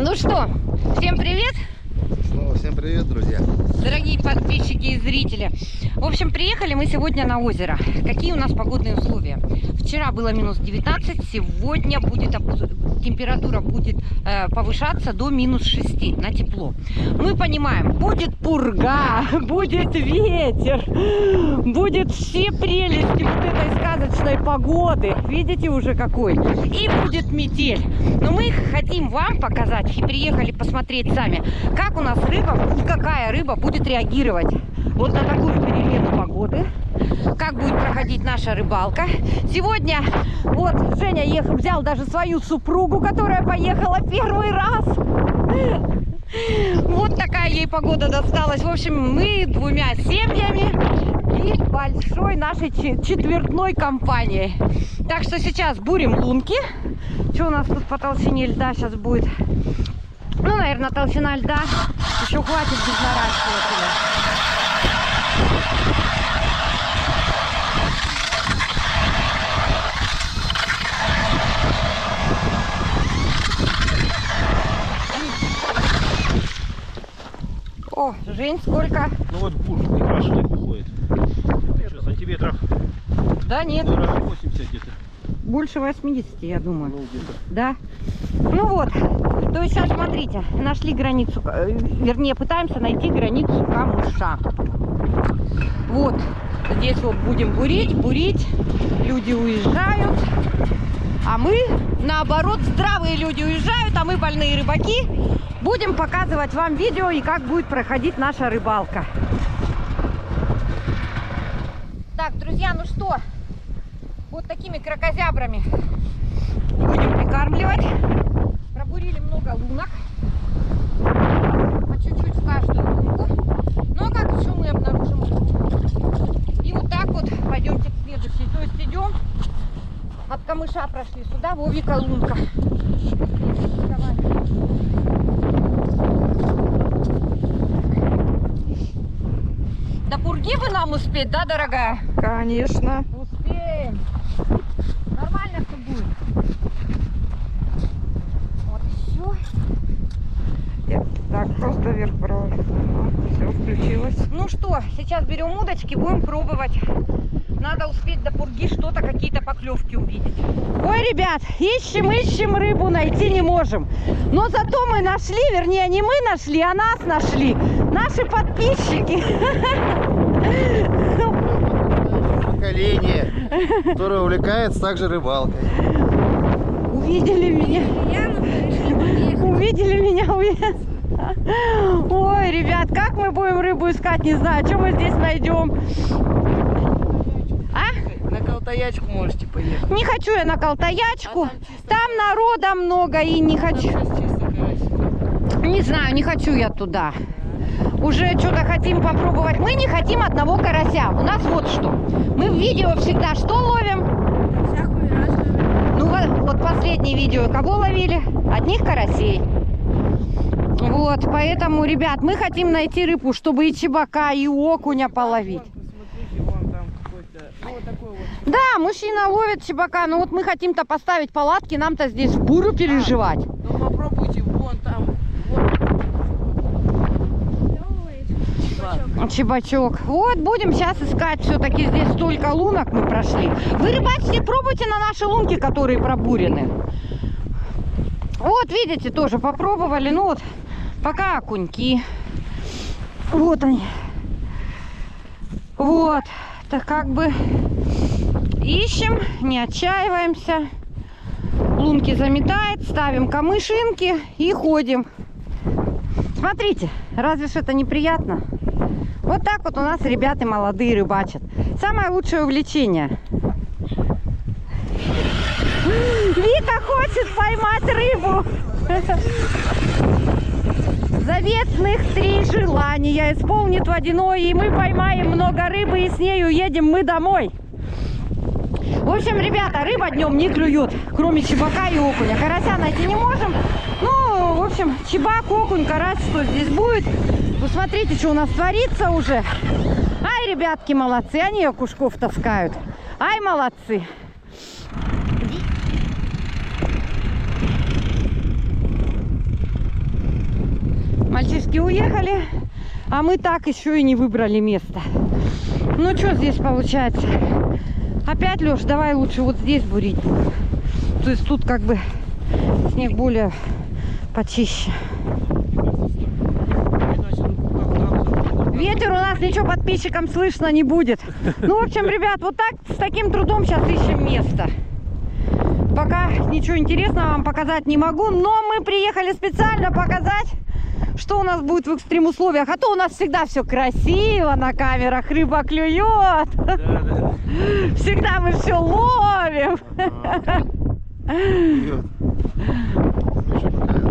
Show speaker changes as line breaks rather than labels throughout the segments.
Ну что, всем привет!
Снова всем привет, друзья!
Дорогие подписчики и зрители. В общем, приехали мы сегодня на озеро. Какие у нас погодные условия? Вчера было минус 19, сегодня температура будет повышаться до минус 6 на тепло. Мы понимаем, будет пурга, будет ветер, будет все прелести вот этой сказочной погоды. Видите уже какой? И будет метель. Но мы хотим вам показать и приехали посмотреть сами, как у нас рыба, какая рыба будет реагировать вот на такую перемену погоды, как будет проходить наша рыбалка. Сегодня вот Женя взял даже свою супругу, которая поехала первый раз. Вот такая ей погода досталась. В общем, мы двумя семьями и большой нашей четвертной компанией. Так что сейчас бурим лунки. Что у нас тут по толщине льда сейчас будет? Ну, наверное, толщина льда еще хватит без наращивателя. О, Жень, сколько?
Ну вот бур прекрасный уходит. Что, сантиметров?
Да нет.
80 где-то.
Больше 80, я думаю.
Ну, где-то.
Да. Ну вот. То есть сейчас смотрите, нашли границу, вернее, пытаемся найти границу камыша. Вот. Здесь вот будем бурить. Люди уезжают. А мы, наоборот, здравые люди уезжают, а мы, больные рыбаки, будем показывать вам видео и как будет проходить наша рыбалка. Так, друзья, ну что, вот такими кракозябрами будем прикармливать. Пробурили много лунок, по чуть-чуть в каждую лунку. Но как еще мы обнаружим рыбу. И вот так вот пойдемте к следующей. То есть идем, от камыша прошли сюда, Вовика лунка. Давай. До пурги бы нам успеть, да, дорогая?
Конечно.
Успеем. Нормально все будет. Вот все.
Так, просто вверх провожу. Все, включилось.
Ну что, сейчас берем удочки, будем пробовать. Надо успеть до пурги что-то, какие-то поклевки увидеть. Ой, ребят, ищем рыбу, найти не можем. Но зато мы нашли, вернее, не мы нашли, а нас нашли. Наши подписчики.
Поколение, которое увлекается также рыбалкой.
Увидели меня. Ой, ребят, как мы будем рыбу искать, не знаю. Что мы здесь найдем?
На Колтаячку можете поехать.
Не хочу я на Колтаячку. Там народа много и не хочу. Не знаю, не хочу я туда. Уже что-то хотим попробовать. Мы не хотим одного карася. У нас вот что. Мы в видео всегда что ловим? Ну вот последнее видео кого ловили? Одних карасей. Вот, поэтому, ребят, мы хотим найти рыбу, чтобы и чебака, и окуня половить.
Посмотрите, вон там какой-то, ну вот такой вот.
Да, мужчина ловит чебака, но вот мы хотим-то поставить палатки, нам-то здесь в бурю переживать.
Ну попробуйте, вон там.
Чебачок. Вот, будем сейчас искать. Все-таки здесь столько лунок мы прошли. Вы, рыбачки, пробуйте на наши лунки, которые пробурены. Вот, видите, тоже попробовали. Ну вот, пока окуньки. Вот они. Вот. Так как бы ищем, не отчаиваемся. Лунки заметает, ставим камышинки и ходим. Смотрите, разве ж это неприятно? Вот так вот у нас ребята молодые рыбачат. Самое лучшее увлечение. Вика хочет поймать рыбу. Заветных 3 желания исполнит водяное, и мы поймаем много рыбы, и с ней уедем мы домой. В общем, ребята, рыба днем не клюет, кроме чебака и окуня. Карася найти не можем. Ну, в общем, чебак, окунь, карась, что здесь будет. Посмотрите, что у нас творится уже. Ай, ребятки, молодцы, они окушков таскают. Ай, молодцы. ребятки уехали, а мы так еще и не выбрали место. Ну что здесь получается? Опять, Леш, давай лучше вот здесь бурить. То есть тут как бы снег более почище. Ветер у нас ничего подписчикам слышно не будет. Ну, в общем, ребят, вот так, с таким трудом сейчас ищем место. Пока ничего интересного вам показать не могу, но мы приехали специально показать, что у нас будет в экстрим условиях. А то у нас всегда все красиво на камерах, рыба клюет.
Да, да.
Всегда мы все ловим.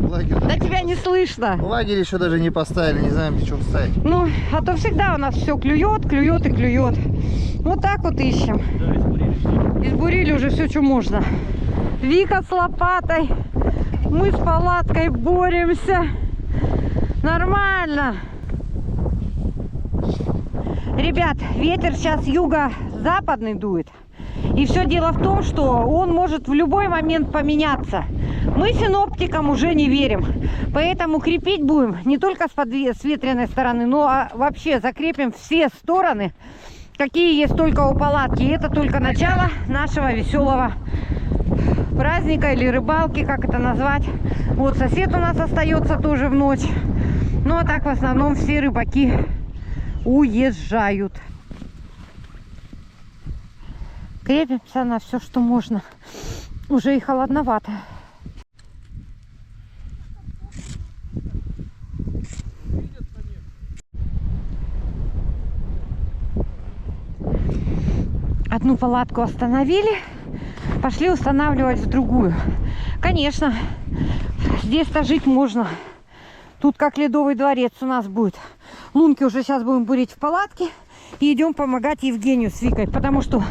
Лагерь.
Да тебя не слышно.
Лагерь еще даже не поставили, не знаем, где что ставить.
Ну, а то всегда у нас все клюет, клюет и клюет. Вот так вот ищем.
Да, избурили все.
Избурили уже все, что можно. Вика с лопатой. Мы с палаткой боремся. Нормально. Ребят, ветер сейчас юго-западный дует. И все дело в том, что он может в любой момент поменяться. Мы синоптикам уже не верим. Поэтому крепить будем не только с ветреной стороны, но вообще закрепим все стороны, какие есть только у палатки. И это только начало нашего веселого праздника или рыбалки, как это назвать. Вот сосед у нас остается тоже в ночь. Ну а так в основном все рыбаки уезжают. Крепимся на все, что можно. Уже и холодновато. Одну палатку остановили, пошли устанавливать в другую. Конечно, здесь-то жить можно. Тут как ледовый дворец у нас будет. Лунки уже сейчас будем бурить в палатке. И идем помогать Евгению с Викой, потому что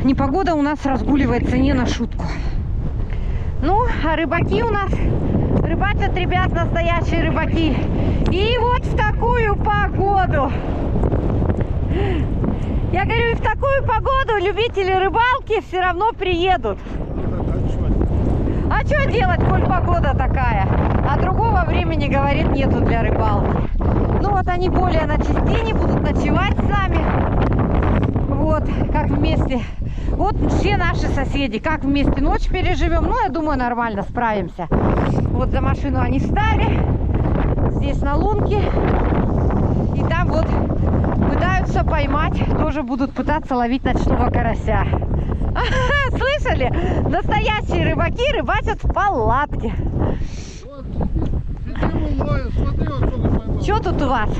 непогода у нас разгуливается не на шутку. Ну, а рыбаки у нас рыбачат, ребят, настоящие рыбаки. И вот в такую погоду. Я говорю, и в такую погоду любители рыбалки все равно приедут. А что делать, коль погода такая? А другого времени, говорит, нету для рыбалки. Ну вот они более на частине будут ночевать с нами. Вот, как вместе. Вот все наши соседи, как вместе ночь переживем. Ну, я думаю, нормально справимся. Вот за машину они встали. Здесь на лунке. И там вот пытаются поймать. Тоже будут пытаться ловить ночного карася. Слышали? Настоящие рыбаки рыбачат в палатке. Что тут у вас?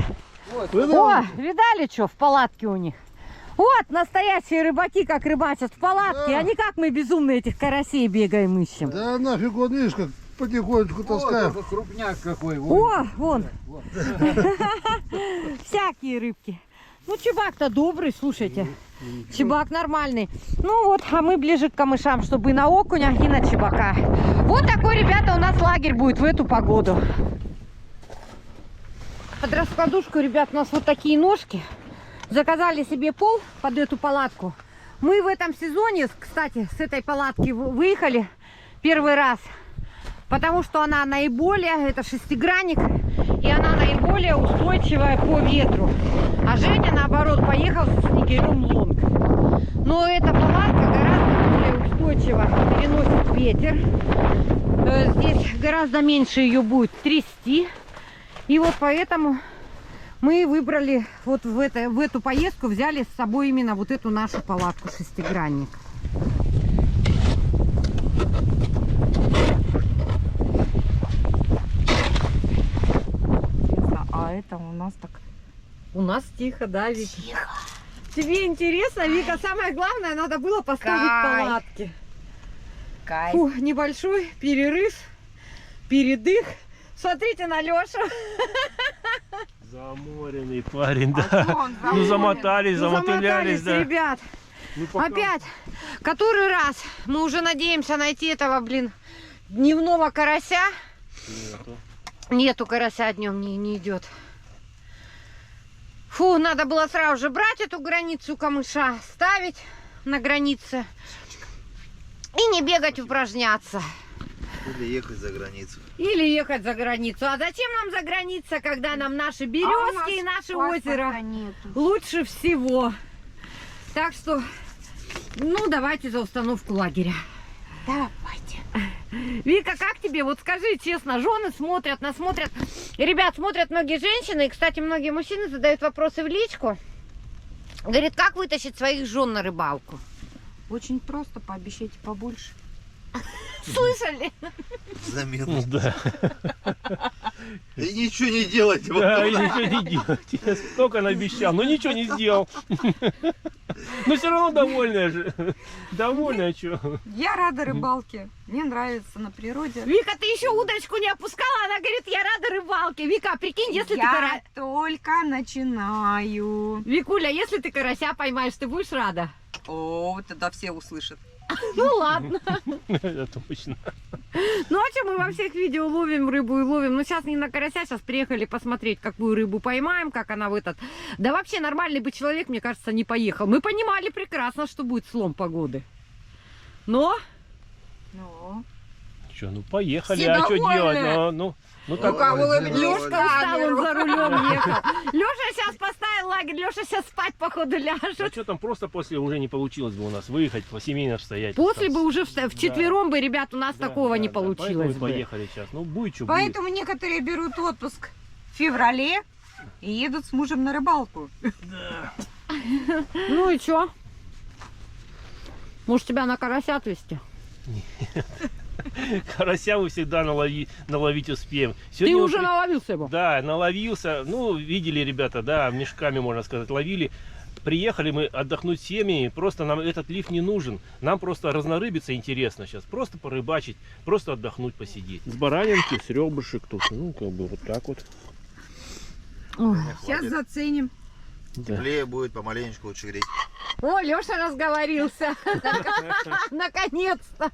О, видали, что в палатке у них? Вот настоящие рыбаки, как рыбачат в палатке, а не как мы безумные этих карасей бегаем ищем.
Да нафиг он, видишь, как потихонечку таскаем.
Вот крупняк какой.
О, вон. Всякие рыбки. Ну, чебак-то добрый, слушайте. Чебак нормальный. Ну вот, а мы ближе к камышам, чтобы и на окуня, и на чебака. Вот такой, ребята, у нас лагерь будет в эту погоду. Под раскладушку, ребят, у нас вот такие ножки. Заказали себе пол под эту палатку. Мы в этом сезоне, кстати, с этой палатки выехали первый раз. Потому что она наиболее, это шестигранник, и она наиболее устойчивая по ветру. А Женя, наоборот, поехал со снегирем лонг. Но эта палатка гораздо более устойчиво переносит ветер. Здесь гораздо меньше ее будет трясти. И вот поэтому мы выбрали вот в эту поездку, взяли с собой именно вот эту нашу палатку шестигранник.
А это у нас так.
У нас тихо, да, Вика? Тихо. Тебе интересно, Вика? Самое главное, надо было поставить палатки.
Кайф.
Фу, небольшой перерыв, передых. Смотрите на Лешу.
Заморенный парень, да. Ну замотались, замотылялись, да.
Ребят.
Ну, пока...
Опять, который раз мы уже надеемся найти этого, дневного карася. Нету карася, днем не идет. Фу, надо было сразу же брать эту границу камыша, ставить на границе и не бегать упражняться.
Или ехать за границу.
Или ехать за границу. А зачем нам за граница, когда нам наши березки и наше озеро лучше всего? Так что, ну, давайте за установку лагеря.
Давайте.
Вика, как тебе? Вот скажи честно, жены смотрят, нас смотрят. Ребят, смотрят многие женщины. И, кстати, многие мужчины задают вопросы в личку. Говорит, как вытащить своих жен на рыбалку?
Очень просто, пообещайте побольше.
Слышали?
За
Ну
минус.
да.
И ничего не делать.
Да, и ничего не делать. Я столько наобещал, но ничего не сделал. Но все равно довольная же. Довольная, что?
Я рада рыбалке. Мне нравится на природе.
Вика, ты еще удочку не опускала? Она говорит, я рада рыбалке. Вика, прикинь, если ты
Я только начинаю.
Викуля, если ты карася поймаешь, ты будешь рада?
О, тогда все услышат.
Ну ладно.
Это точно.
Ну а что, мы во всех видео ловим рыбу и ловим. Ну сейчас не на карася, сейчас приехали посмотреть, какую рыбу поймаем, как она в этот... Да вообще нормальный бы человек, мне кажется, не поехал. Мы понимали прекрасно, что будет слом погоды. Но...
Ну,
Что, ну поехали,
Все
а что
довольны.
делать? Ну так,
кого ловить?
Лёшка устал, он за рулем ехал. Лёша сейчас поставил лагерь, Лёша сейчас спать, походу,
а
ляжет.
что там просто после уже не получилось бы у нас выехать по семейно стоять.
После бы уже вчетвером бы, ребят, у нас
Да,
такого
да,
не
да,
получилось
поэтому и
бы.
поехали сейчас. Ну будет что будет.
поэтому некоторые берут отпуск в феврале и едут с мужем на рыбалку.
Ну и чё? Может, тебя на карася отвезти?
Карася мы всегда наловить успеем.
Ты
Сегодня мы
уже наловился его?
Да, наловился. Ну, видели, ребята, да, мешками, можно сказать, ловили. Приехали мы отдохнуть с семьей, просто нам этот лифт не нужен. Нам просто разнорыбиться интересно сейчас. Просто порыбачить, просто отдохнуть, посидеть. С баранинки, с ребрышек тут, ну, как бы вот так вот.
Ой.
Сейчас заценим.
Да.
Теплее будет, помаленечку лучше греть.
О, Леша разговорился. Наконец-то.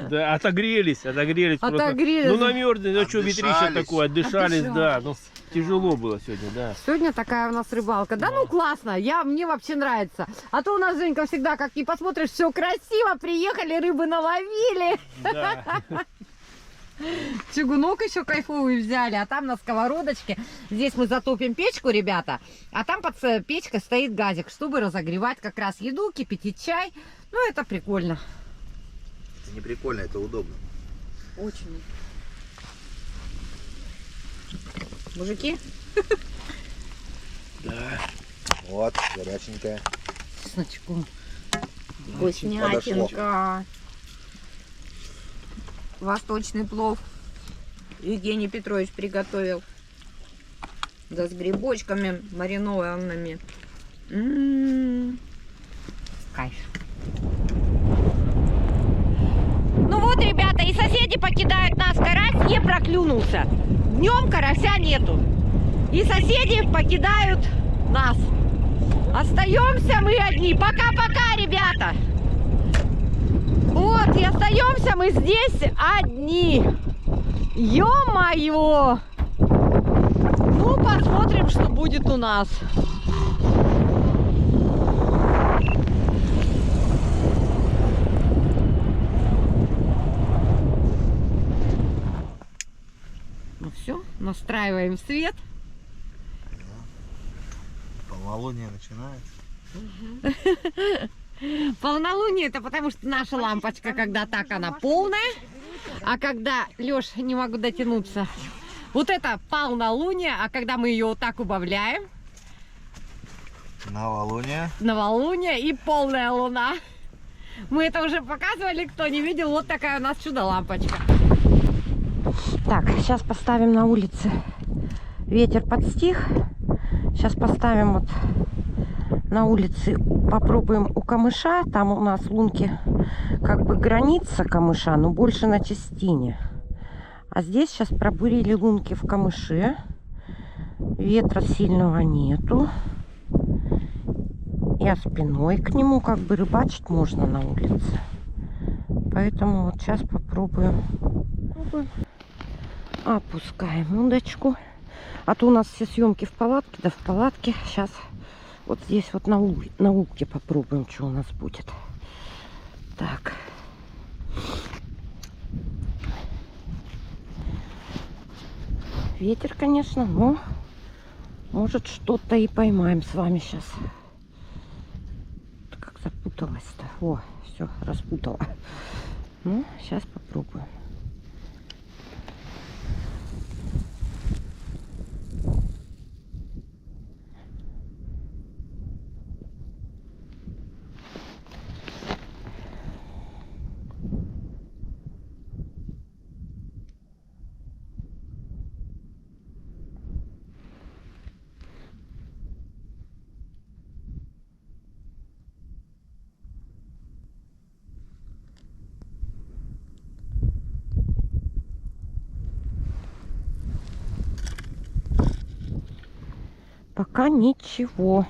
Да, отогрелись просто.
Отогрелись.
Ну, намерзли, ну, что, ветрище
Отдышались.
такое, отдышались, да. Ну, тяжело было сегодня, да.
Сегодня такая у нас рыбалка. Да ну классно, мне вообще нравится. А то у нас, Женька, всегда, как ни посмотришь, все красиво. Приехали, рыбы наловили.
Да.
Чугунок еще кайфовый взяли, а там на сковородочке. Здесь мы затопим печку, ребята. А там под печкой стоит газик, чтобы разогревать как раз еду, кипятить чай. Ну, это прикольно.
Это не прикольно, это удобно.
Очень.
Мужики?
Вот, горяченькая.
Чесночку.
Вкуснятинка. Восточный плов Евгений Петрович приготовил. Да с грибочками маринованными.
Кайф. Ну вот, ребята, и соседи покидают нас. Карась не проклюнулся. Днем карася нету. И соседи покидают нас. Остаемся мы одни. Пока-пока, ребята. Вот, и остаемся мы здесь одни. Ё-моё! Ну, посмотрим, что будет у нас. Ну все, настраиваем свет.
Полнолуние начинается.
Полнолуние это потому, что наша лампочка, когда так, она полная, а когда, Лёш, не могу дотянуться, вот это полнолуние, а когда мы ее вот так убавляем,
Новолуние.
новолуние и полная луна. Мы это уже показывали, кто не видел, вот такая у нас чудо-лампочка. Так, сейчас поставим на улице, ветер подстих, сейчас поставим вот на улице, попробуем у камыша. Там у нас лунки как бы граница камыша, но больше на частине. А здесь сейчас пробурили лунки в камыше. Ветра сильного нету. Я спиной к нему, как бы рыбачить можно на улице. Поэтому вот сейчас попробуем. Опускаем удочку. А то у нас все съемки в палатке, да в палатке. Сейчас вот здесь вот на улке попробуем, что у нас будет. Так. Ветер, конечно, но может что-то и поймаем с вами сейчас. Как запуталась-то. О, все, распутала. Ну, сейчас попробуем. Пока ничего.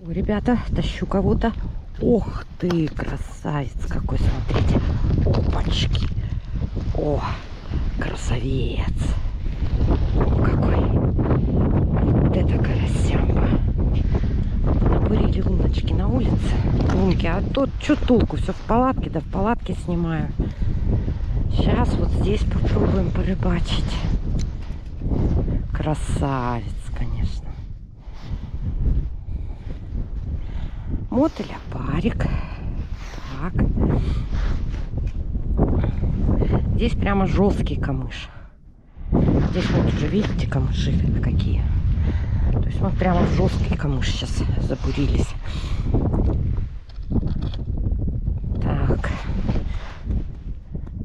Ой, ребята, тащу кого-то. Ох ты, красавец какой, смотрите. Опачки. О, красавец. О, какой. Вот это карасямба. Набурили луночки на улице. Лунки, а тут что толку? Все в палатке, да в палатке снимаю. Сейчас вот здесь попробуем порыбачить. Красавец, конечно. Мотыль, опарик. Так. Здесь прямо жесткий камыш. Здесь вот уже видите камыши какие. То есть мы прямо в жесткий камыш сейчас забурились. Так.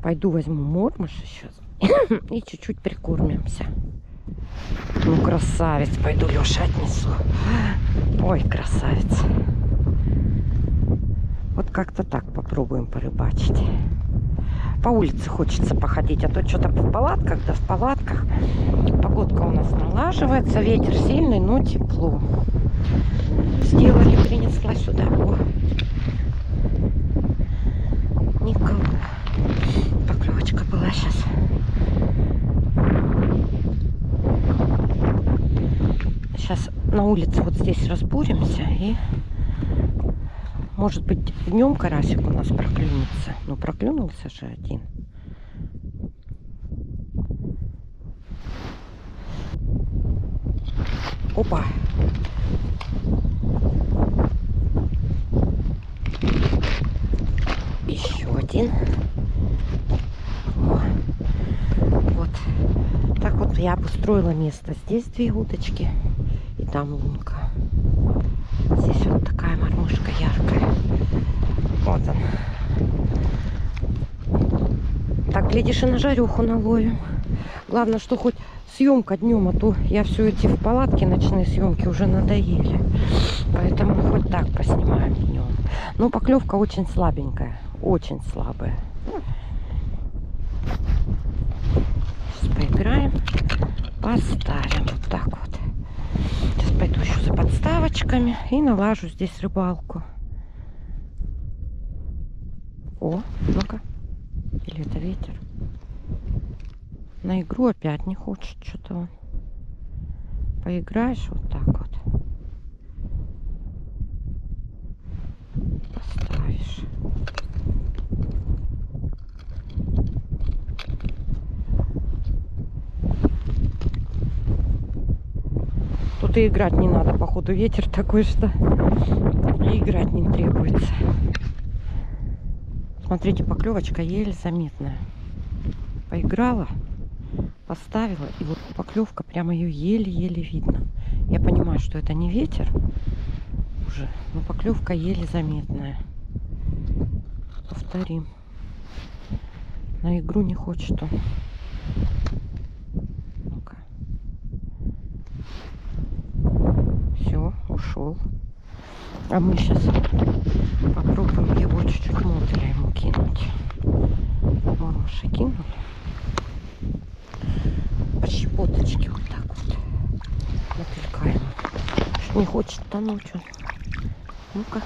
Пойду возьму мормыш еще и чуть-чуть прикормимся. Ну, красавец. Пойду Леша отнесу. Ой, красавец. Вот как-то так попробуем порыбачить. По улице хочется походить, а то что-то в палатках, да в палатках. Погодка у нас налаживается, ветер сильный, но тепло. Сделали, принесла сюда. О. Никого. Поклевочка была сейчас. Сейчас на улице вот здесь разбуримся и, может быть, днем карасик у нас проклюнется. Ну, проклюнулся же один. Опа! Еще один. О. Вот. Так вот я обустроила место. Здесь 2 удочки. И там лунка. Здесь вот такая мормышка яркая. Вот он. Так, глядишь, и на жарюху наловим. Главное, что хоть съемка днем, а то я все эти в палатке ночные съемки уже надоели. Поэтому хоть так поснимаем днем. Но поклевка очень слабенькая. Очень слабая. Сейчас поиграем. Поставим. Вот так вот. Сейчас пойду еще за подставочками и налажу здесь рыбалку. О, ну-ка. Или это ветер? На игру опять не хочет что-то он. Поиграешь вот так вот. Поставишь. Тут и играть не надо, походу ветер такой, что и играть не требуется. Смотрите, поклевочка еле заметная. Поиграла, поставила, и вот поклевка, прямо ее еле-еле видно. Я понимаю, что это не ветер уже, но поклевка еле заметная. Повторим. На игру не хочет он. Ну-ка. Все, ушел. А мы сейчас попробуем его чуть-чуть мотыля ему кинуть. Мормыши кинули. По щепоточке вот так вот. Мотылька ему. Что не хочет тонуть он. Ну-ка.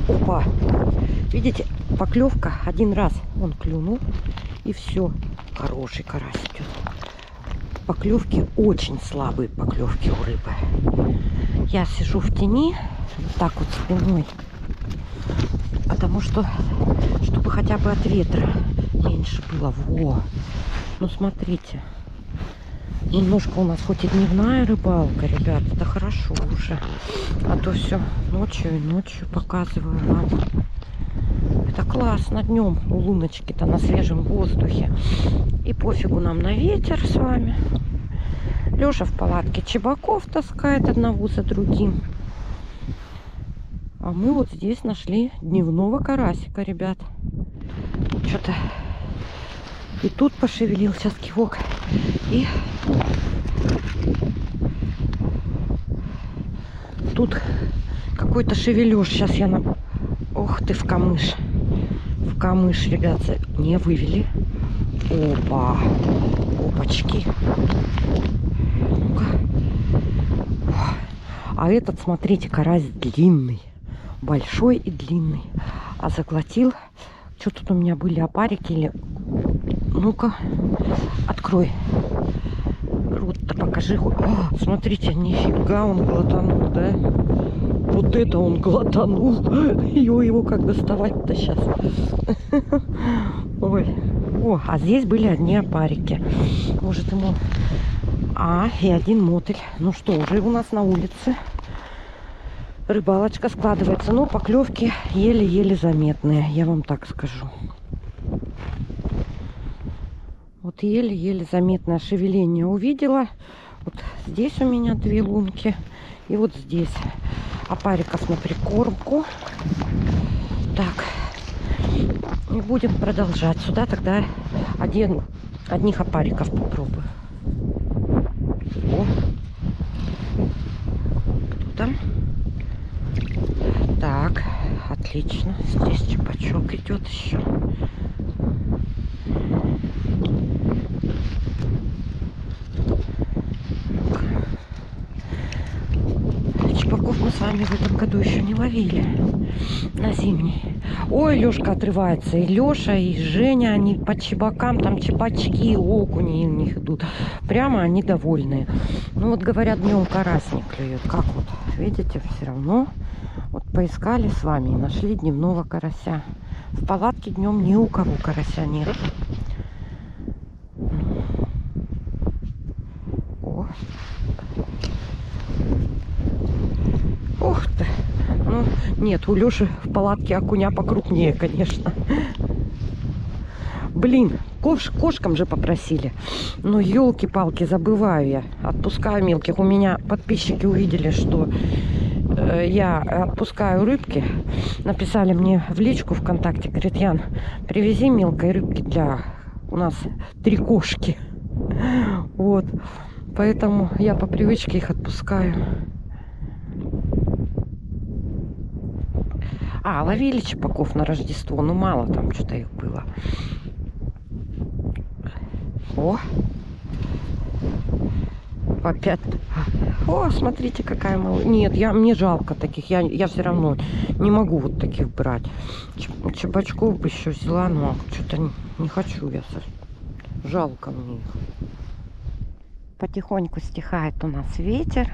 Опа! Видите, поклевка. Один раз он клюнул, и все. Хороший карась идет. Поклевки очень слабые, поклевки у рыбы. Я сижу в тени, вот так вот спиной, потому что, чтобы хотя бы от ветра меньше было. Во! Ну смотрите. Немножко у нас хоть и дневная рыбалка, ребят, это хорошо уже. А то все ночью и ночью показываю вам. Это классно днем у луночки-то на свежем воздухе. И пофигу нам на ветер с вами. Леша в палатке чебаков таскает одного за другим. А мы вот здесь нашли дневного карасика, ребят. Что-то и тут пошевелился кивок. И тут какой-то шевележ. Сейчас я на... Ох ты, в камыш. В камыш, ребят, не вывели. Опа. Опачки. Ну-ка. А этот, смотрите, карась длинный. Большой и длинный. А заглотил... Что тут у меня были, опарики или... Ну-ка, открой. Рот-то покажи. О, смотрите, нифига он глотанул, да? Вот это он глотанул. Его как доставать-то сейчас? Ой. О, а здесь были одни опарики. Может ему... А, и один мотыль. Ну что, уже у нас на улице рыбалочка складывается. Но поклевки еле-еле заметные, я вам так скажу. Вот еле-еле заметное шевеление увидела. Вот здесь у меня 2 лунки. И вот здесь опариков на прикормку. Так. И будем продолжать. Сюда тогда одних опариков попробую. О. Кто там? Так, отлично. Здесь чебачок идет еще. Чебаков мы с вами в этом году еще не ловили на зимний. Ой, Лешка отрывается. И Леша, и Женя, они по чебакам, там чебачки, окуни у них идут. Прямо они довольные. Ну вот говорят, днем карась не клюет. Как вот, видите, все равно. Вот поискали с вами и нашли дневного карася. В палатке днем ни у кого карася нет. О. Ух ты. Ну, нет, у Леши в палатке окуня покрупнее, конечно. Блин, кошкам же попросили. Ну, елки-палки, забываю я. Отпускаю мелких. У меня подписчики увидели, что я отпускаю рыбки. Написали мне в личку ВКонтакте. Говорит, Ян, привези мелкой рыбки для... У нас 3 кошки. Вот. Поэтому я по привычке их отпускаю. А, ловили чебаков на Рождество. Ну, мало там что-то их было. О! Опять. О, смотрите, какая малая. Нет, мне жалко таких. Я все равно не могу вот таких брать. Чебачков бы еще взяла, но что-то не хочу я. Жалко мне их. Потихоньку стихает у нас ветер.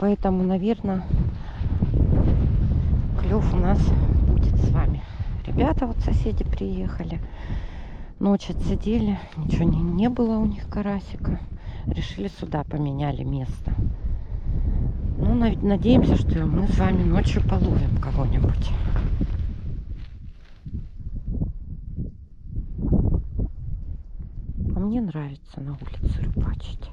Поэтому, наверное, клев у нас будет с вами. Ребята, вот соседи приехали. Ночь отсидели. Ничего не было у них карасика. Решили сюда, поменяли место. Ну, надеемся, что мы с вами ночью половим кого-нибудь. А мне нравится на улице рыбачить.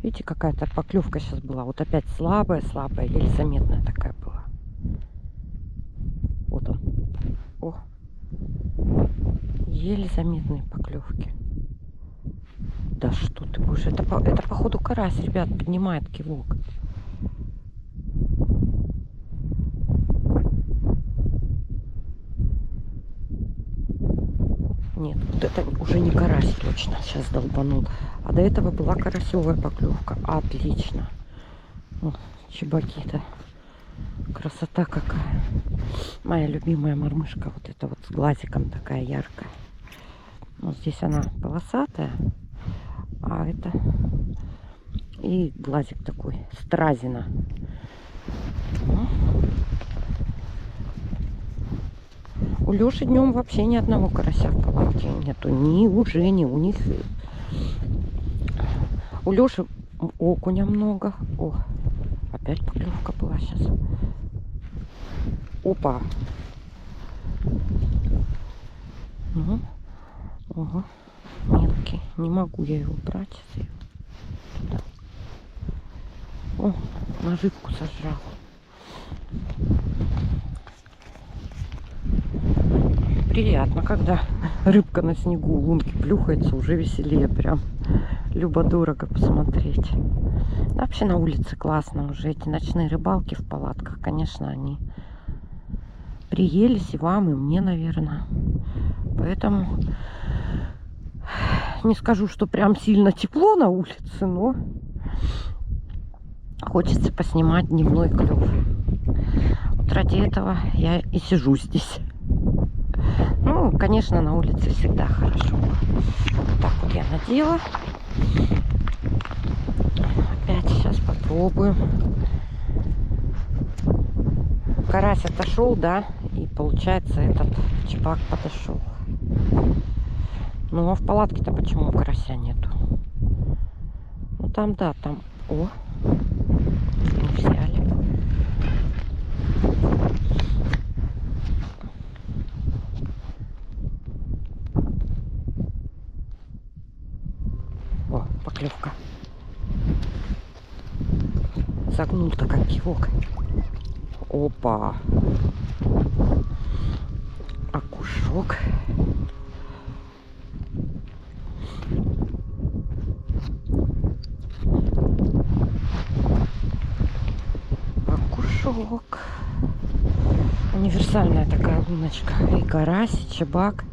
Видите, какая-то поклевка сейчас была. Вот опять слабая, еле заметная такая была. Вот он. О. Еле заметные поклевки. Да что ты будешь? Это походу карась, ребят, поднимает кивок. Нет, вот это уже не карась точно. Сейчас долбанул. А до этого была карасевая поклевка. Отлично. О, чебаки-то Красота какая. Моя любимая мормышка. Вот эта вот с глазиком такая яркая. Вот здесь она полосатая. А это... И глазик такой. Стразина. У Лёши днем вообще ни одного карася в палатке нету. Ни у Жени, у них. У Лёши окуня много. О, опять поклевка была сейчас. Опа. Ну, ого, мелкий. Не могу я его брать. Туда. О, наживку сожрал. Приятно, когда рыбка на снегу у лунки плюхается, уже веселее прям. Любо-дорого посмотреть. Вообще на улице классно уже. Эти ночные рыбалки в палатках, конечно, они приелись и вам, и мне, наверное. Поэтому не скажу, что прям сильно тепло на улице, но хочется поснимать дневной клев. Вот ради этого я и сижу здесь. Ну, конечно, на улице всегда хорошо. Вот так вот я надела. Опять сейчас попробуем. Карась отошел, да, и получается этот чебак подошел. Ну, а в палатке-то почему карася нету? Ну, там, да, там... О, взяли. О, поклевка. Загнул-то как кивок. Опа. Окушок. Окушок. Универсальная такая луночка. И карась, и чебак,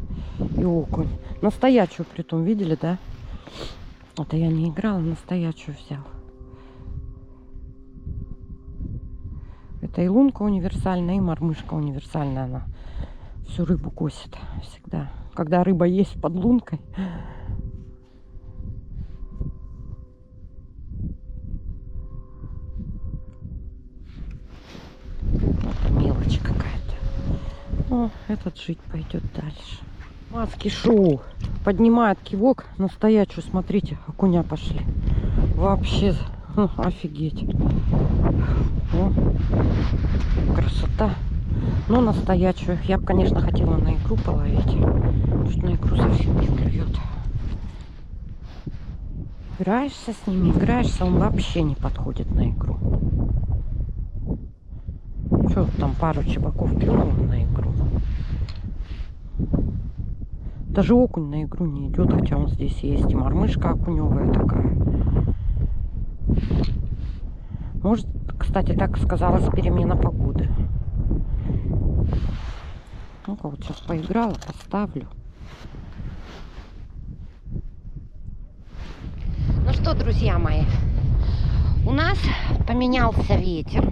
и окунь. Настоячую притом, видели, да? Это я не играла, настоячую взял. Это и лунка универсальная, и мормышка универсальная. Она всю рыбу косит всегда. Когда рыба есть под лункой. Вот мелочь какая-то. О, этот жить пойдет дальше. Маски шоу. Поднимает кивок настоячую. Смотрите, окуня пошли. Вообще офигеть. О, красота. Но настоячую. Я бы, конечно, хотела на икру половить. Потому что на икру совсем не клюет. Играешься с ними, играешься, он вообще не подходит на икру. Что, там пару чебаков клюнуло на икру. Даже окунь на икру не идет, хотя он здесь есть. И мормышка окуневая такая. Может, кстати, так сказалась перемена погоды. Ну-ка, вот сейчас поиграла, поставлю. Ну что, друзья мои, у нас поменялся ветер.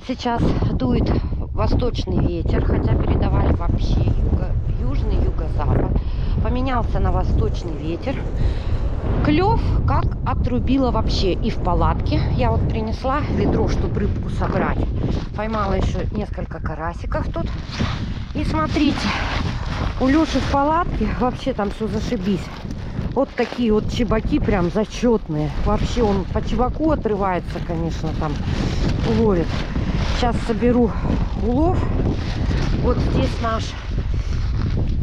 Сейчас дует восточный ветер, хотя передавали вообще южный, юго-запад. Поменялся на восточный ветер. Клев как отрубило вообще и в палатке. Я вот принесла ведро, чтобы рыбку собрать. Поймала еще несколько карасиков тут. И смотрите, у Леши в палатке вообще там все зашибись. Вот такие вот чебаки прям зачетные. Вообще он по чебаку отрывается, конечно, там ловит. Сейчас соберу улов. Вот здесь наш.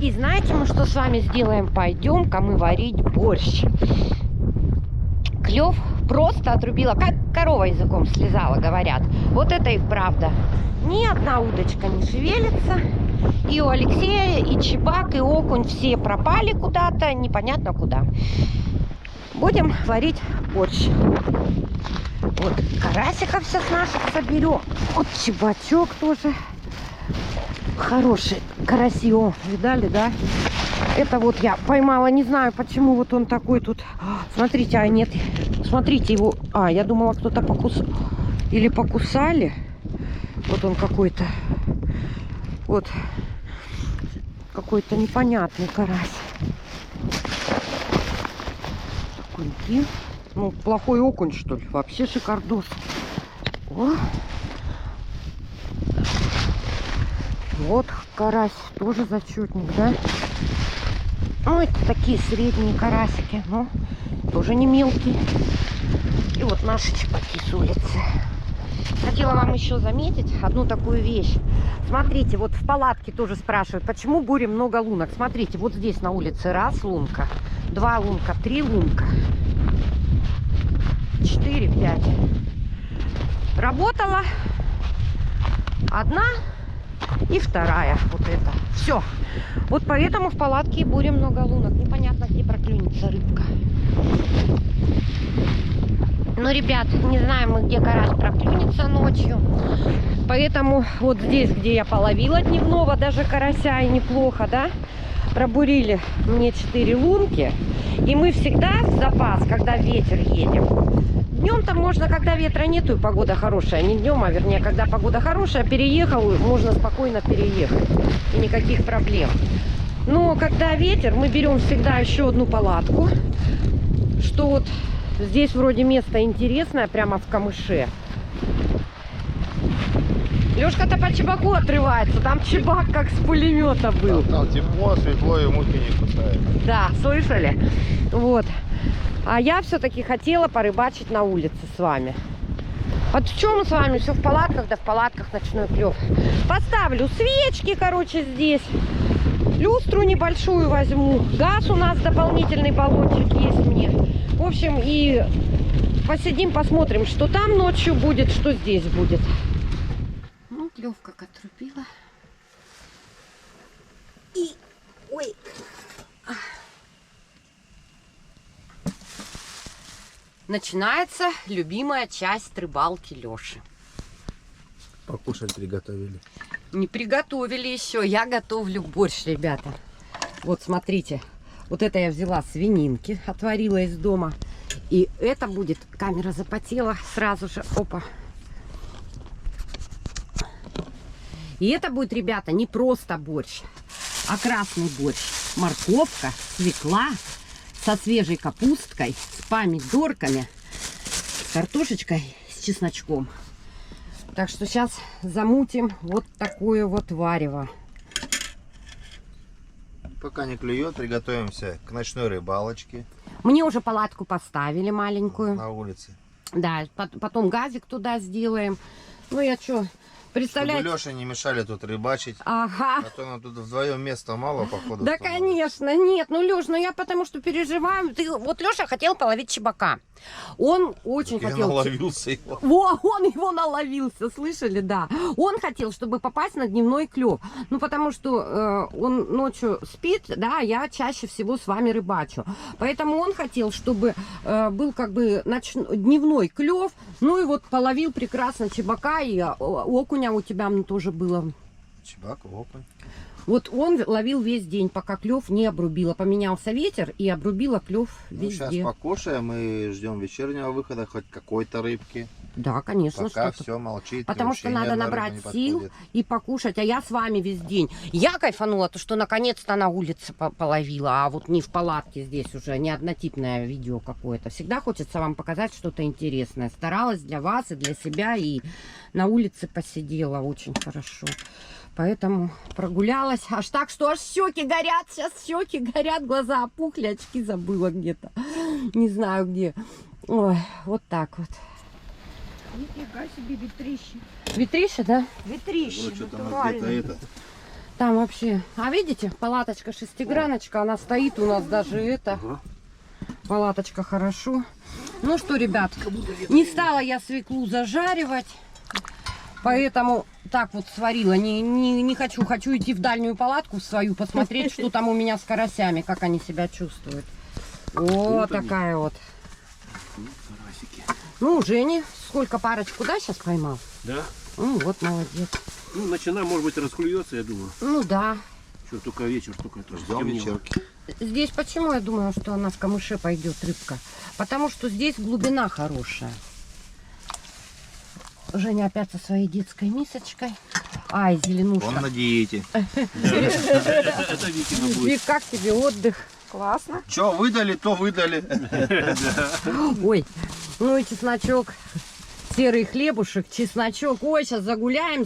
И знаете, мы что с вами сделаем? Пойдем-ка мы варить борщ. Клев просто отрубила, как корова языком слезала, говорят. Вот это и правда. Ни одна удочка не шевелится. И у Алексея, и чебак, и окунь все пропали куда-то, непонятно куда. Будем варить борщ. Вот карасиков сейчас наших соберем. Вот чебачок тоже. Хороший карасио. Видали, да? Это вот я поймала. Не знаю, почему вот он такой тут. Смотрите, а нет. Смотрите его. А, я думала, кто-то покусал. Или покусали. Вот он какой-то. Вот. Какой-то непонятный карась. Окуньки. Ну, плохой окунь, что ли. Вообще шикардос. О. Вот карась. Тоже зачетник, да? Ну, это такие средние карасики. Но тоже не мелкие. И вот наши чебаки с улицы. Хотела вам еще заметить одну такую вещь. Смотрите, вот в палатке тоже спрашивают, почему буре много лунок. Смотрите, вот здесь на улице раз лунка, 2 лунка, 3 лунка, 4, 5. Работала 1 и 2. Вот это. Все. Вот поэтому в палатке и буре много лунок. Непонятно, где проклюнется рыбка. Ну, ребят, не знаем мы, где карась проклюнется ночью. Поэтому вот здесь, где я половила дневного даже карася, и неплохо, да, пробурили мне 4 лунки. И мы всегда в запас, когда ветер едем. Днем там можно, когда ветра нету и погода хорошая. Не днем, а вернее, когда погода хорошая, переехал, можно спокойно переехать. И никаких проблем. Но когда ветер, мы берем всегда еще одну палатку. Что вот здесь вроде место интересное, прямо в камыше. Лёшка-то по чебаку отрывается. Там чебак как с пулемета был.
Там тепло, светло и мухи не кусают.
Да, слышали? Вот. А я все-таки хотела порыбачить на улице с вами. Вот в чем мы с вами все в палатках, да в палатках ночной клев. Поставлю свечки, короче, здесь. Люстру небольшую возьму. Газ у нас дополнительный баллончик есть мне. В общем, и посидим, посмотрим, что там ночью будет, что здесь будет. Ну, клев как отрубила. И, ой. Начинается любимая часть рыбалки Лёши.
Покушать приготовили.
Не приготовили еще. Я готовлю борщ, ребята. Вот смотрите. Вот это я взяла свининки, отварила из дома. И это будет... Камера запотела сразу же. Опа. И это будет, ребята, не просто борщ, а красный борщ. Морковка, свекла со свежей капусткой, с помидорками, с картошечкой, с чесночком. Так что сейчас замутим вот такое вот варево.
Пока не клюет, приготовимся к ночной рыбалочке.
Мне уже палатку поставили маленькую.
На улице.
Да, потом газик туда сделаем. Ну я что, представляете?
Чтобы Лёше не мешали тут рыбачить.
Ага.
А то нам тут вдвоем места мало, походу.
Да, конечно, нет. Ну, Лёш, ну я потому что переживаю. Вот Лёша хотел половить чебака. Он очень
Я
хотел...
наловился его.
Во, он его наловился, слышали, да. Он хотел, чтобы попасть на дневной клев. Ну, потому что он ночью спит, да, я чаще всего с вами рыбачу. Поэтому он хотел, чтобы был как бы дневной клев. Ну, и вот половил прекрасно чебака, и окуня у тебя тоже было.
Чебак, окунь.
Вот он ловил весь день, пока клев не обрубило. Поменялся ветер и обрубило клев везде.
Сейчас покушаем и ждем вечернего выхода хоть какой-то рыбки.
Да, конечно.
Пока все молчит.
Потому что надо набрать сил и покушать. А я с вами весь день. Я кайфанула, то что наконец-то на улице половила, а вот не в палатке здесь уже, не однотипное видео какое-то. Всегда хочется вам показать что-то интересное. Старалась для вас и для себя, и на улице посидела очень хорошо. Поэтому прогулялась. Аж так, что аж щеки горят. Сейчас щеки горят, глаза опухли, очки забыла где-то. Не знаю где. Ой, вот так вот.
Нифига себе ветрище.
Ветрище, да?
Ветрище.
Что там
натурально.
где-то это.
Там вообще. А видите, палаточка шестиграночка, она стоит у нас даже это. Палаточка хорошо. Ну что, ребят, не стала я свеклу зажаривать. Поэтому так вот сварила. Не хочу. Хочу идти в дальнюю палатку в свою, посмотреть, что там у меня с карасями, как они себя чувствуют. Вот такая вот. Ну, Жени, сколько парочку, да, сейчас поймал?
Да.
Ну, вот, молодец.
Ну, начинаем, может быть, расклюется, я думаю.
Ну, да.
Что, только вечер, только это
Ждем вечерки.
Здесь почему я думаю, что она в камыше пойдет, рыбка? Потому что здесь глубина хорошая. Женя опять со своей детской мисочкой. Ай, зеленушка.
Он на диете.
Это Викина будет.
Вик, как тебе отдых?
Классно.
Что выдали, то выдали.
Ой, ну и чесночок. Серый хлебушек, чесночок. Ой, сейчас загуляем.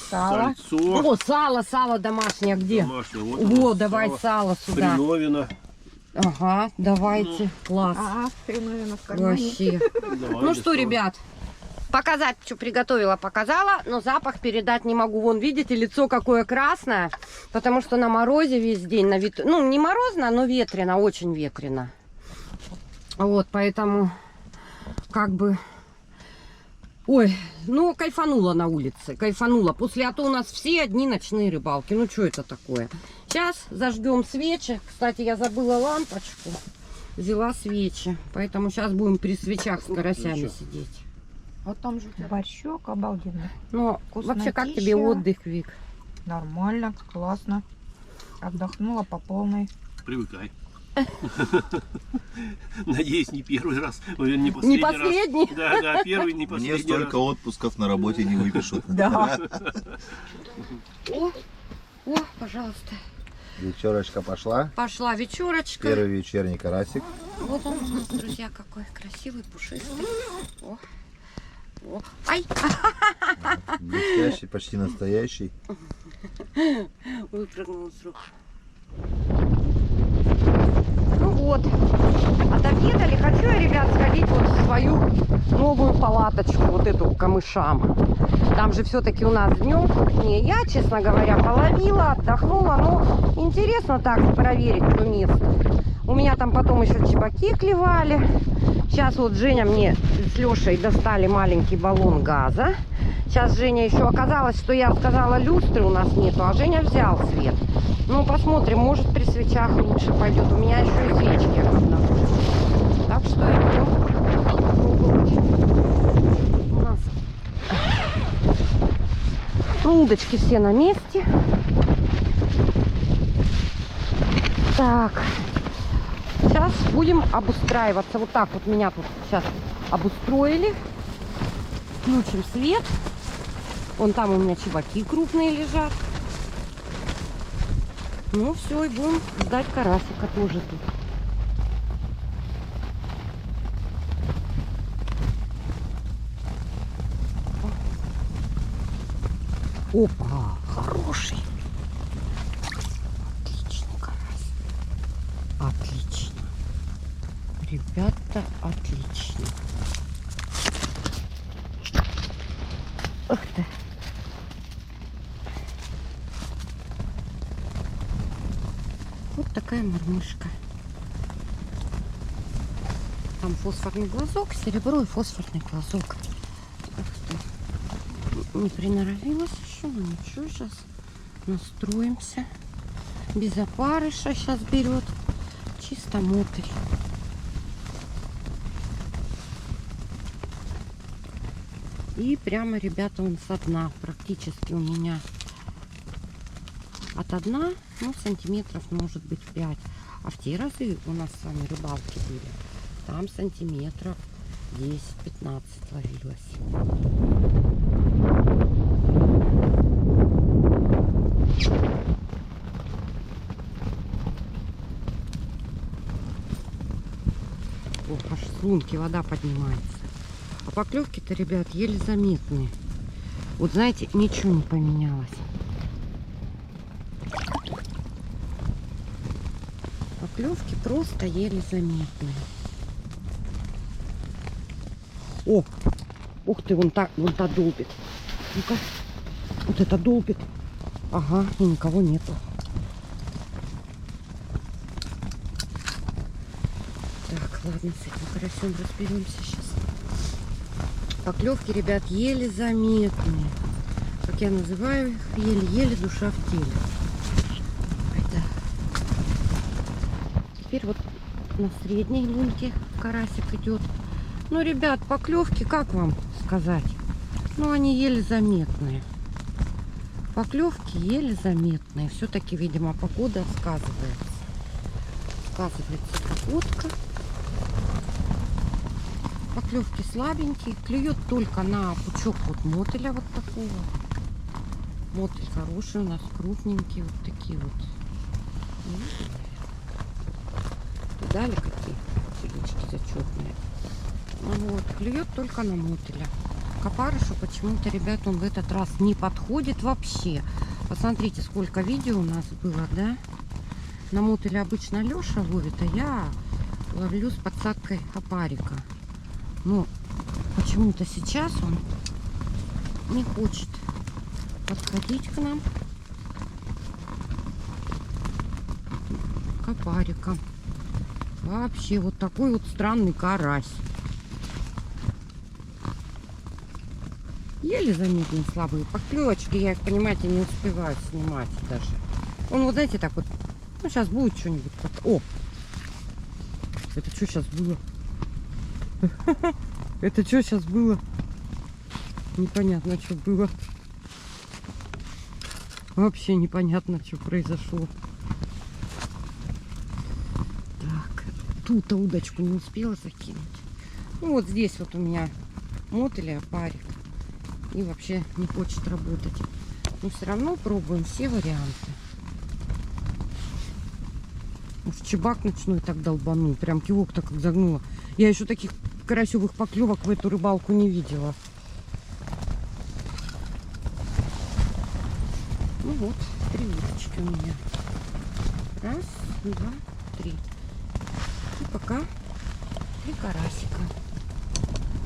Сало.
Сальцо.
О, сало домашнее где?
Домашнее. Вот
Во,
оно,
давай сало сюда.
Хреновина.
Ага, давайте. Класс.
Ага, хреновина в кармане.
Вообще.
Давай,
Ну что,
без
ребят, показать, что приготовила, показала, но запах передать не могу. Вон, видите, лицо какое красное, потому что на морозе весь день, ну, не морозно, но ветрено, очень ветрено. Вот, поэтому, как бы, ой, ну, кайфанула на улице, кайфанула. А то у нас все одни ночные рыбалки. Ну, что это такое? Сейчас зажгем свечи. Кстати, я забыла лампочку. Взяла свечи. Поэтому сейчас будем при свечах с карасями сидеть.
Вот там же борщок обалденный.
Ну, вообще, как тебе
Вкуснотища.
отдых, Вик?
Нормально, классно. Отдохнула по полной.
Привыкай. Надеюсь, не первый раз. Не последний.
Не последний?
Раз. Да, первый, не
Мне
последний
столько
раз.
отпусков на работе не выпишут.
Да.
О, пожалуйста.
Вечерочка пошла.
Пошла вечерочка.
Первый вечерний карасик.
Вот он у нас, друзья, какой красивый, пушистый. О. О. Ай!
Блестящий, почти настоящий.
Выпрыгнул с рук. Ну вот, отобедали. Хочу я, ребят, сходить вот в свою новую палаточку, вот эту к камышам. Там же все-таки у нас днем не я, честно говоря, половила, отдохнула. Но интересно так проверить то место. У меня там потом еще чебаки клевали. Сейчас вот Женя мне с Лешей достали маленький баллон газа. Сейчас Женя еще оказалось, что я сказала, люстры у нас нету, а Женя взял свет. Ну, посмотрим, может при свечах лучше пойдет. У меня еще и свечки обнаружили. Так что идем пробовать. У нас удочки все на месте. Так. Сейчас будем обустраиваться. Вот так вот меня тут сейчас обустроили. Включим свет. Вон там у меня чебаки крупные лежат. Ну все, и будем ждать карасика тоже тут. Опа, хороший. Отличный карась. Отлично. Ребята, отлично. Ух ты. Вот такая мормышка. Там фосфорный глазок, серебро и фосфорный глазок. Ух ты. Не приноровилась еще, но ничего, сейчас настроимся. Без опарыша сейчас берет. Чисто мотыль. И прямо, ребята, он со дна. Практически у меня от дна, ну, сантиметров, может быть, 5. А в те разы у нас с вами рыбалки были. Там сантиметров 10-15 ловилось. Ох, аж с лунки вода поднимается. А поклевки-то, ребят, еле заметные. Вот знаете, ничего не поменялось. Поклевки просто еле заметные. О! Ух ты, вон та долбит. Ну-ка. Вот это долбит. Ага, и никого нету. Так, ладно, с этим карасем разберемся сейчас. Поклевки, ребят, еле заметные. Как я называю их, еле-еле душа в теле. Это. Теперь вот на средней лунке карасик идет. Ну, ребят, поклевки, как вам сказать? Ну, они еле заметные. Поклевки еле заметные. Все-таки, видимо, погода сказывается. Сказывается погодка. Поклевки слабенькие. Клюет только на пучок вот мотыля вот такого. Мотыль хороший у нас, крупненький. Вот такие вот. Видали, какие селечки зачетные. Вот, клюет только на мотыля. К опарышу почему-то, ребят, он в этот раз не подходит вообще. Посмотрите, сколько видео у нас было, да? На мотыля обычно Леша ловит, а я ловлю с подсадкой опарика. Но почему-то сейчас он не хочет подходить к нам к опарикам. Вообще вот такой вот странный карась. Еле заметны слабые поклевочки. Я их, понимаете, не успеваю снимать даже. Он, вот знаете, так вот. Ну, сейчас будет что-нибудь. О! Это что сейчас было? Это что сейчас было? Непонятно, что было. Вообще непонятно, что произошло. Так, ту-то удочку не успела закинуть. Ну, вот здесь вот у меня мотыль и опарик. И вообще не хочет работать. Но все равно пробуем все варианты. Уж чебак ночной так долбанул. Прям кивок-то как загнула. Я еще таких карасевых поклевок в эту рыбалку не видела. Ну вот, 3 удочки у меня. 1, 2, 3. И пока 3 карасика.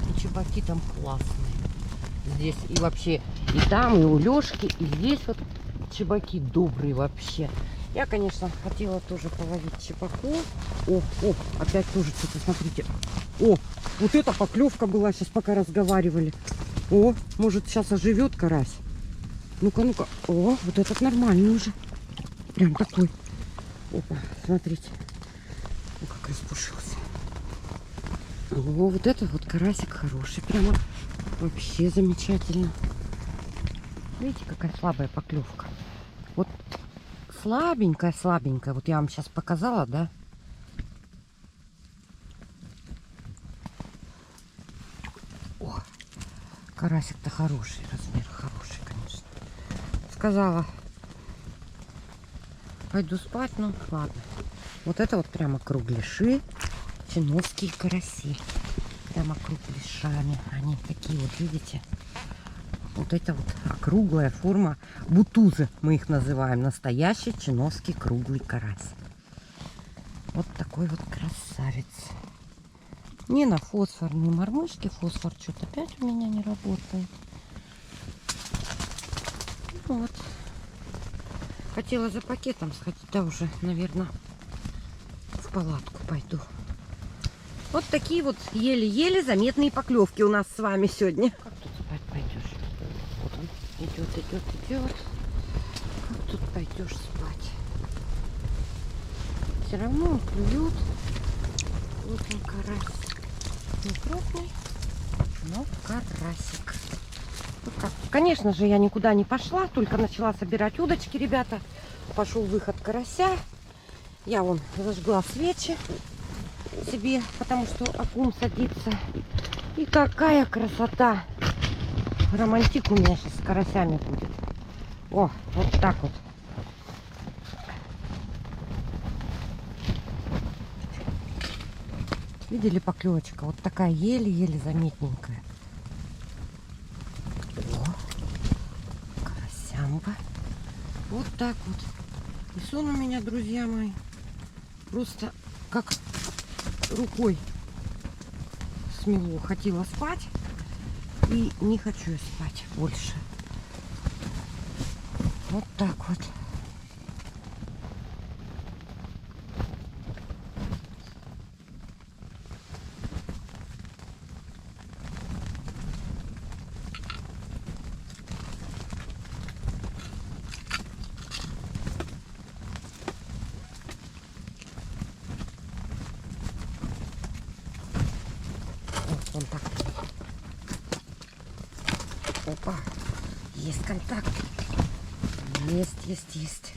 И чебаки там классные. Здесь и вообще и там, и у Лешки, и здесь вот чебаки добрые вообще. Я, конечно, хотела тоже половить чебаку. О, опять тоже что-то, смотрите. О, вот эта поклевка была сейчас, пока разговаривали. О, может сейчас оживет карась. Ну-ка, ну-ка. О, вот этот нормальный уже. Прям такой. Опа, смотрите. О, как распушился. О, вот этот вот карасик хороший. Прямо вообще замечательно. Видите, какая слабая поклевка. Вот слабенькая. Вот я вам сейчас показала, да? О, карасик-то хороший, размер хороший, конечно. Сказала, пойду спать, ну ладно. Вот это вот прямо кругляши, чиновские караси. Прямо кругляшами. Они такие вот, видите? Вот это вот округлая форма бутузы, мы их называем. Настоящий чиновский круглый карась. Вот такой вот красавец. Не на фосфорные мормышки. Фосфор что-то опять у меня не работает. Вот. Хотела за пакетом сходить, да уже, наверное, в палатку пойду. Вот такие вот еле-еле заметные поклевки у нас с вами сегодня. Как тут спать пойдешь? Вот он идет. Как тут пойдешь спать? Все равно он клюет. Вот он карась. Не крупный, но карасик. Вот так. Конечно же, я никуда не пошла, только начала собирать удочки, ребята. Пошел выход карася. Я вон зажгла свечи себе, потому что окунь садится. И какая красота! Романтик у меня сейчас с карасями будет. О, вот так вот. Видели поклевочка? Вот такая еле-еле заметненькая. О, карасямба. Вот так вот. И сон у меня, друзья мои, просто как рукой смело. Хотела спать и не хочу спать больше. Вот так вот. Вот так. Опа, есть контакт. Есть.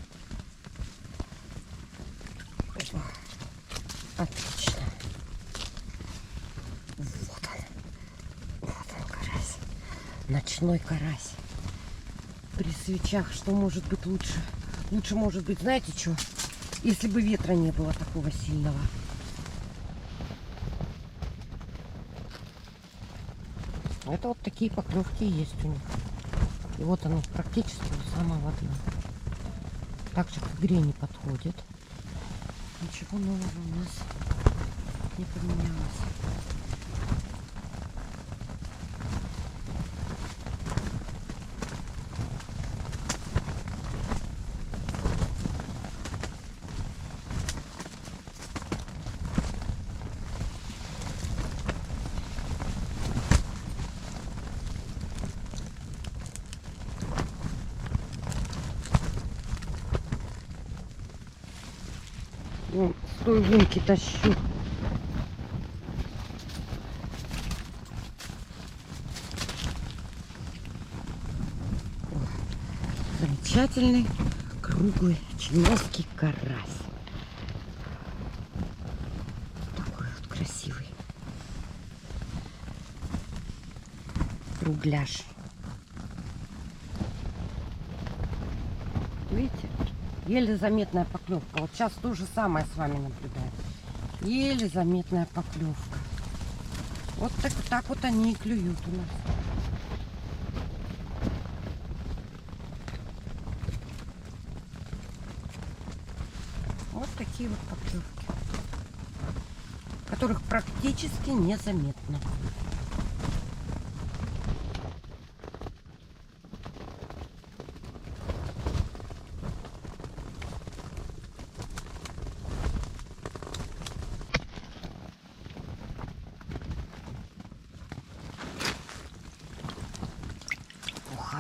Опа. Отлично. Вот он. речной карась. При свечах что может быть лучше? Лучше может быть, знаете что? Если бы ветра не было такого сильного. Это вот такие поклевки есть у них. И вот оно практически у самого дна. Так же к игре не подходит. Ничего нового у нас не поменялось. С той лунки тащу. Замечательный круглый чиновский карась. Такой вот красивый. Кругляш. Видите? Еле заметная поклевка. Вот сейчас то же самое с вами наблюдаю. Еле заметная поклевка. Вот так вот они и клюют у нас. Вот такие вот поклевки, которых практически незаметно.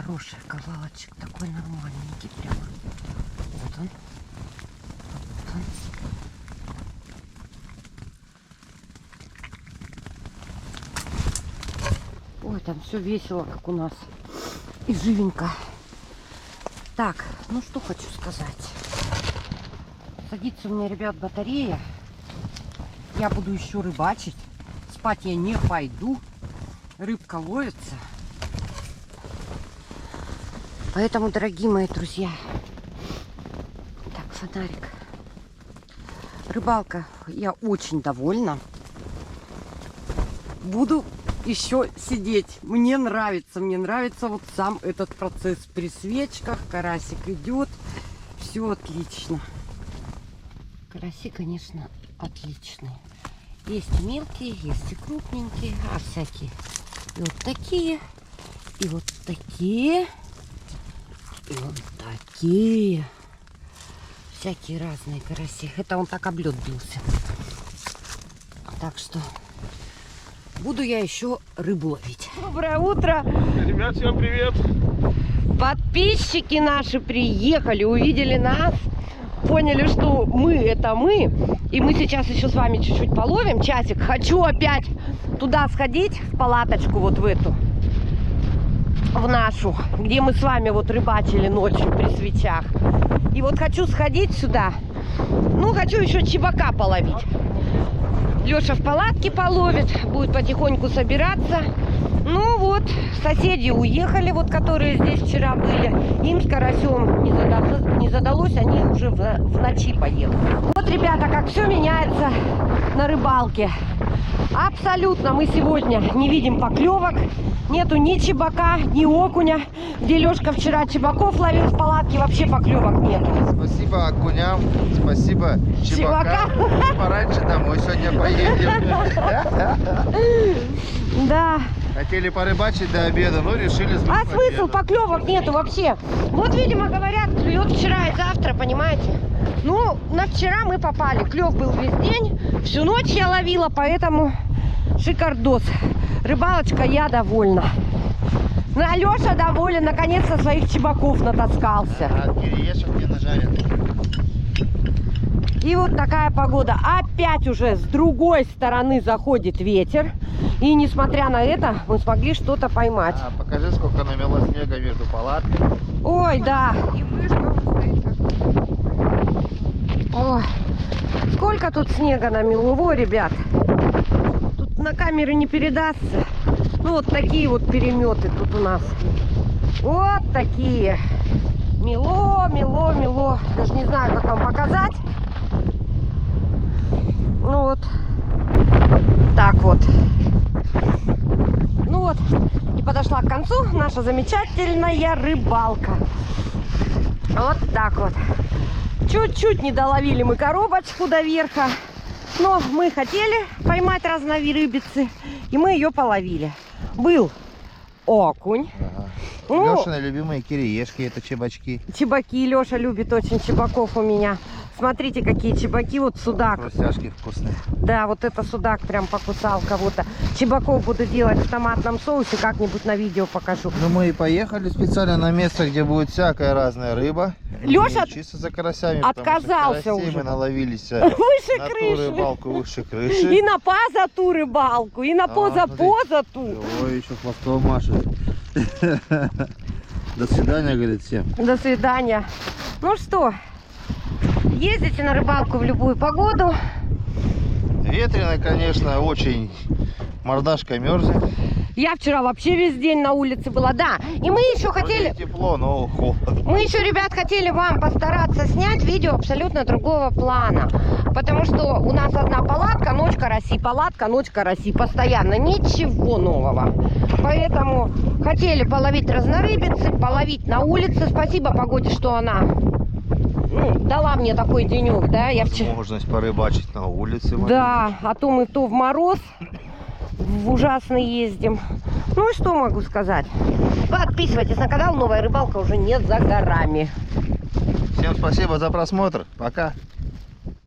Хороший ковалочек, такой нормальненький прямо. Вот он. Вот он. Ой, там все весело, как у нас. И живенько. Так, ну что хочу сказать. Садится у меня, ребят, батарея. Я буду еще рыбачить. Спать я не пойду. Рыбка ловится. Поэтому, дорогие мои друзья, так, фонарик. Рыбалка, я очень довольна. Буду еще сидеть. Мне нравится вот сам этот процесс при свечках. Карасик идет. Все отлично. Караси, конечно, отличные. Есть мелкие, есть и крупненькие, а всякие. И вот такие, и вот такие. И вот такие. Всякие разные караси. Это он так об лед бился. Так что буду я еще рыбу ловить. Доброе утро!
Ребят, всем привет!
Подписчики наши приехали, увидели нас, поняли, что мы это мы. И мы сейчас еще с вами чуть-чуть половим. Часик. Хочу опять туда сходить, в палаточку вот в эту. В нашу, где мы с вами вот рыбачили ночью при свечах. И вот хочу сходить сюда. Ну, хочу еще чебака половить. Леша в палатке половит, будет потихоньку собираться. Ну вот, соседи уехали, вот которые здесь вчера были. Им с карасем не задалось, они уже в ночи поехали. Вот, ребята, как все меняется на рыбалке. Абсолютно мы сегодня не видим поклевок. Нету ни чебака, ни окуня. Где Лешка вчера чебаков ловил в палатке, вообще поклевок нету.
Спасибо окуням, спасибо чебакам. Пораньше домой сегодня поедем.
Да.
Хотели порыбачить до обеда, но решили сбыть
А смысл? Поклевок нету вообще. Вот, видимо, говорят, клюет вчера и завтра, понимаете? Ну, на вчера мы попали. Клев был весь день. Всю ночь я ловила, поэтому шикардос. Рыбалочка, я довольна. Ну, а Леша доволен, наконец-то своих чебаков натаскался.
А кириешек не нажарят.
И вот такая погода. Опять уже с другой стороны заходит ветер. И несмотря на это, мы смогли что-то поймать.
Покажи, сколько намело снега между палаткой.
Ой, да.
И вышка стоит.
Ой, сколько тут снега намело, ребят. Тут на камеры не передастся. Ну вот такие вот переметы тут у нас. Вот такие. Мело, мело, мело. Даже не знаю, как вам показать. Ну вот. Так вот. Ну вот. И подошла к концу наша замечательная рыбалка. Вот так вот. Чуть-чуть не доловили мы коробочку до верха. Но мы хотели поймать разновирыбицы. И мы ее половили. Был окунь.
Ага.
Ну,
Лешины любимые кириешки, это чебачки.
чебаки. Леша любит очень чебаков у меня. Смотрите, какие чебаки. Вот судак.
Хрустяшки вкусные.
Да, вот это судак прям покусал кого-то. Чебаков буду делать в томатном соусе. Как-нибудь на видео покажу.
Ну мы и поехали специально на место, где будет всякая разная рыба.
Лёша
Не чисто за карасями, потому что
отказался
карасей
уже.
мы наловились
Выше
на ту
крыши.
рыбалку выше
И
крыши.
на позату рыбалку, и на поза-позату.
Ой, еще хвостом машет. До свидания, говорит всем.
До свидания. Ну что, ездите на рыбалку в любую погоду.
Ветрено, конечно, очень. Мордашка мерзнет.
Я вчера вообще весь день на улице была, да. И мы еще хотели...
Вроде тепло, но холодно.
Мы еще, ребят, хотели вам постараться снять видео абсолютно другого плана. Потому что у нас одна палатка, ночь караси, палатка, ночь караси. Постоянно, ничего нового. Поэтому хотели половить разнорыбицы, половить на улице. Спасибо погоде, что она дала мне такой денек, да. Я вчера...
Возможность порыбачить на улице.
Да, а то мы то в мороз, в ужасный ездим. Ну и что могу сказать? Подписывайтесь на канал, новая рыбалка уже не за горами.
Всем спасибо за просмотр. Пока.